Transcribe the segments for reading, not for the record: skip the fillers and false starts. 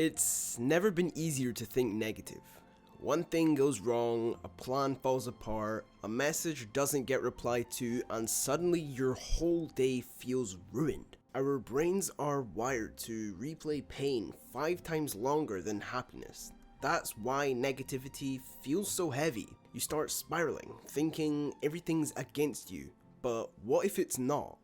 It's never been easier to think negative. One thing goes wrong, a plan falls apart, a message doesn't get replied to, and suddenly your whole day feels ruined. Our brains are wired to replay pain 5 times longer than happiness. That's why negativity feels so heavy. You start spiraling, thinking everything's against you. But what if it's not?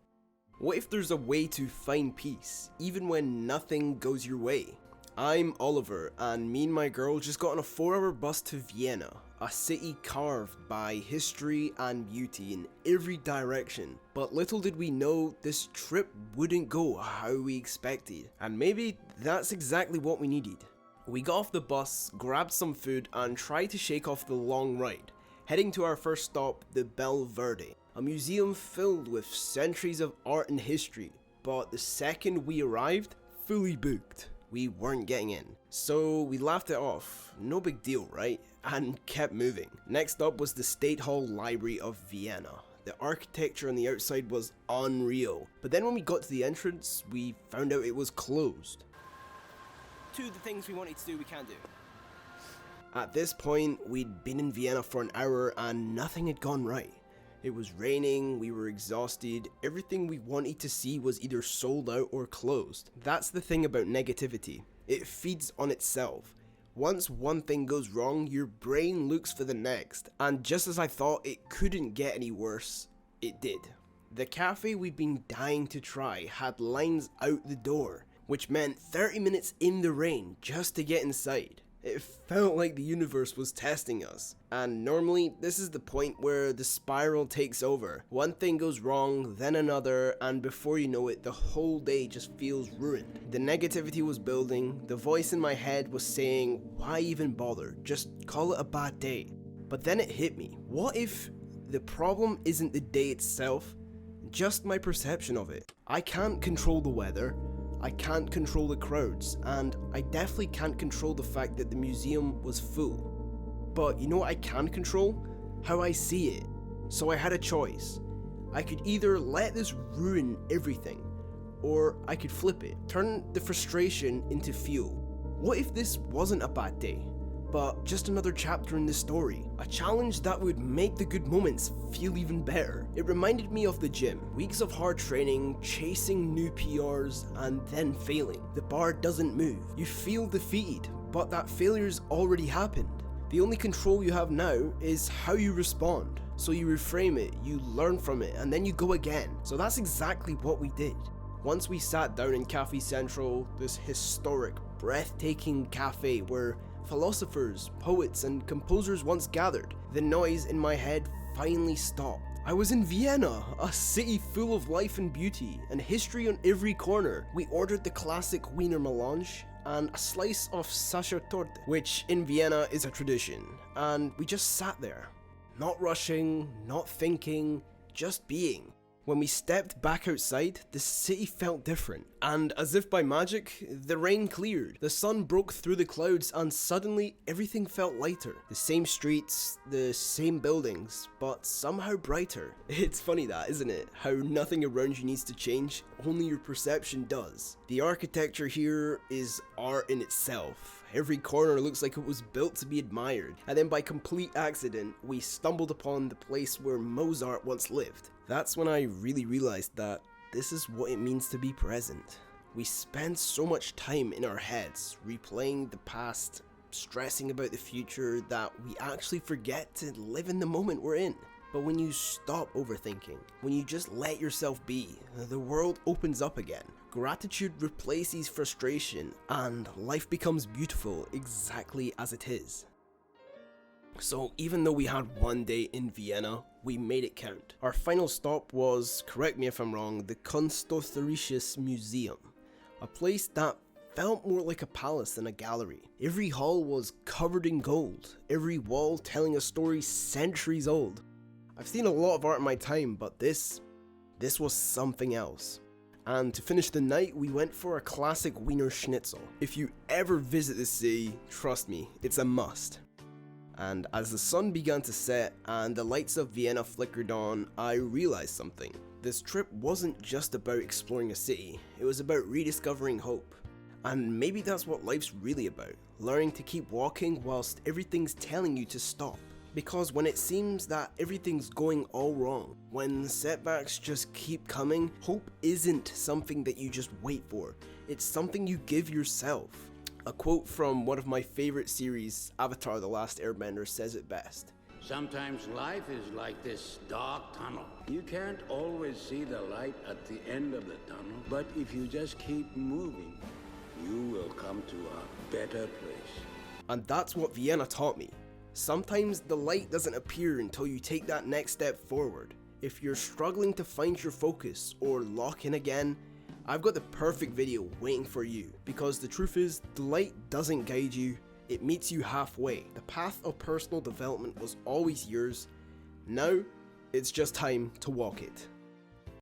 What if there's a way to find peace, even when nothing goes your way? I'm Oliver, and me and my girl just got on a 4-hour bus to Vienna, a city carved by history and beauty in every direction. But little did we know this trip wouldn't go how we expected, and maybe that's exactly what we needed. We got off the bus, grabbed some food, and tried to shake off the long ride, heading to our first stop, the Belverde, a museum filled with centuries of art and history. But the second we arrived, fully booked. We weren't getting in. So we laughed it off, no big deal, right? And kept moving. Next up was the State Hall Library of Vienna. The architecture on the outside was unreal. But then when we got to the entrance, we found out it was closed. 2 of the things we wanted to do, we can't do. At this point, we'd been in Vienna for an hour and nothing had gone right. It was raining, we were exhausted, everything we wanted to see was either sold out or closed. That's the thing about negativity. It feeds on itself. Once one thing goes wrong, your brain looks for the next. And just as I thought it couldn't get any worse, it did. The cafe we'd been dying to try had lines out the door, which meant 30 minutes in the rain just to get inside. It felt like the universe was testing us. And normally, this is the point where the spiral takes over. One thing goes wrong, then another, and before you know it, the whole day just feels ruined. The negativity was building, the voice in my head was saying, why even bother? Just call it a bad day. But then it hit me. What if the problem isn't the day itself, just my perception of it? I can't control the weather. I can't control the crowds, and I definitely can't control the fact that the museum was full. But you know what I can control? How I see it. So I had a choice. I could either let this ruin everything, or I could flip it, turn the frustration into fuel. What if this wasn't a bad day, but just another chapter in the story? A challenge that would make the good moments feel even better. It reminded me of the gym. Weeks of hard training, chasing new PRs, and then failing. The bar doesn't move. You feel defeated, but that failure's already happened. The only control you have now is how you respond. So you reframe it, you learn from it, and then you go again. So that's exactly what we did. Once we sat down in Café Central, this historic, breathtaking cafe where philosophers, poets, and composers once gathered, the noise in my head finally stopped. I was in Vienna, a city full of life and beauty, and history on every corner. We ordered the classic Wiener Melange and a slice of Sachertorte, which in Vienna is a tradition, and we just sat there. Not rushing, not thinking, just being. When we stepped back outside, the city felt different, and as if by magic, the rain cleared. The sun broke through the clouds, and suddenly everything felt lighter. The same streets, the same buildings, but somehow brighter. It's funny that, isn't it? How nothing around you needs to change, only your perception does. The architecture here is art in itself. Every corner looks like it was built to be admired, and then by complete accident, we stumbled upon the place where Mozart once lived. That's when I really realized that this is what it means to be present. We spend so much time in our heads, replaying the past, stressing about the future, that we actually forget to live in the moment we're in. But when you stop overthinking, when you just let yourself be, the world opens up again. Gratitude replaces frustration, and life becomes beautiful exactly as it is. So even though we had one day in Vienna, we made it count. Our final stop was, correct me if I'm wrong, the Kunsthistorisches Museum, a place that felt more like a palace than a gallery. Every hall was covered in gold, every wall telling a story centuries old. I've seen a lot of art in my time, but this was something else. And to finish the night, we went for a classic Wiener Schnitzel. If you ever visit the city, trust me, it's a must. And as the sun began to set and the lights of Vienna flickered on, I realized something. This trip wasn't just about exploring a city, it was about rediscovering hope. And maybe that's what life's really about, learning to keep walking whilst everything's telling you to stop. Because when it seems that everything's going all wrong, when setbacks just keep coming, hope isn't something that you just wait for, it's something you give yourself. A quote from one of my favorite series, Avatar: The Last Airbender, says it best. Sometimes life is like this dark tunnel. You can't always see the light at the end of the tunnel, but if you just keep moving, you will come to a better place. And that's what Vienna taught me. Sometimes the light doesn't appear until you take that next step forward. If you're struggling to find your focus or lock in again, I've got the perfect video waiting for you, because the truth is, the light doesn't guide you, it meets you halfway. The path of personal development was always yours. Now, it's just time to walk it.